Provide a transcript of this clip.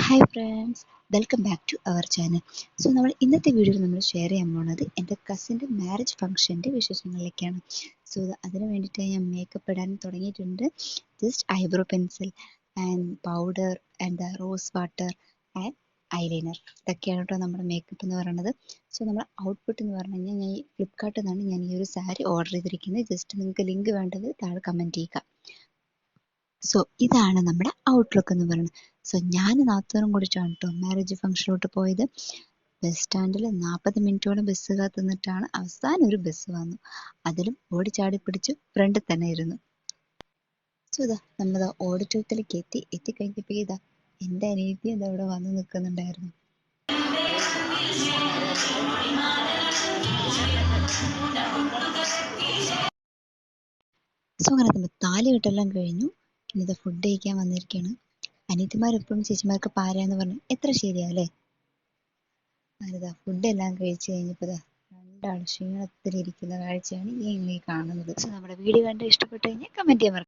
Hi friends, welcome back to our channel. So നമ്മൾ ഇന്നത്തെ വീഡിയോയിൽ നമ്മൾ ഷെയർ ചെയ്യാൻ പോകുന്നത് എൻ്റെ കസിൻ്റെ മാരേജ് ഫംഗ്ഷൻ്റെ വിശേഷങ്ങളിലേക്കാണ്. സോ അതിന് വേണ്ടിയിട്ട് ഞാൻ മേക്കപ്പ് ഇടാൻ തുടങ്ങിയിട്ടുണ്ട്. Just eyebrow pencil and powder and rose water and eyeliner, ഇതൊക്കെയാണ് കേട്ടോ നമ്മുടെ മേക്കപ്പ് എന്ന് പറയുന്നത്. സോ നമ്മുടെ ഔട്ട്പുട്ട് എന്ന് പറഞ്ഞു കഴിഞ്ഞാൽ ഞാൻ ഫ്ലിപ്കാർട്ടിൽ നിന്നാണ് ഞാൻ ഈ ഒരു സാരി ഓർഡർ ചെയ്തിരിക്കുന്നത്. ജസ്റ്റ് നിങ്ങൾക്ക് ലിങ്ക് വേണ്ടത് താഴെ കമൻറ്റ് ചെയ്യുക. സോ ഇതാണ് നമ്മുടെ ഔട്ട്ലുക്ക് എന്ന് പറയുന്നത്. സോ ഞാൻ നാത്തൂനും കൂടിയിട്ടാണ് കേട്ടോ മാരേജ് ഫംഗ്ഷനിലോട്ട് പോയത്. ബസ് സ്റ്റാൻഡിൽ 40 മിനിറ്റോളം ബസ് കാത്തുനിന്നിട്ടാണ് അവസാനം ഒരു ബസ് വന്നു. അതിലും ഓടിച്ചാടി പിടിച്ചു ഫ്രണ്ടിൽ തന്നെ ഇരുന്നു. സോ ഇതാ നമ്മൾ ഓഡിറ്റോറിയത്തിലേക്ക് എത്തിക്കഴിഞ്ഞപ്പോൾ ഇതാ എൻ്റെ അനിയത്തി ഇതാ ഇവിടെ വന്ന് നിൽക്കുന്നുണ്ടായിരുന്നു. സോ അങ്ങനെ നമ്മൾ താലി കെട്ടെല്ലാം കഴിഞ്ഞു. ഇനി ഇത് ഫുഡ് കഴിക്കാൻ വന്നിരിക്കുകയാണ്. അനിയത്തിമാരെപ്പോഴും ചേച്ചിമാർക്ക് പാരാന്ന് പറഞ്ഞു എത്ര ശരിയാല്ലേ. അതാ ഫുഡ് എല്ലാം കഴിച്ചു കഴിഞ്ഞപ്പോൾ രണ്ടാൾ ക്ഷീണത്തിലിരിക്കുന്ന കാഴ്ചയാണ് ഈ കാണുന്നത്. സോ നമ്മുടെ വീഡിയോ കണ്ട് ഇഷ്ടപ്പെട്ടു കഴിഞ്ഞാൽ കമൻറ്റ് ചെയ്യാൻ മറക്കരുത്.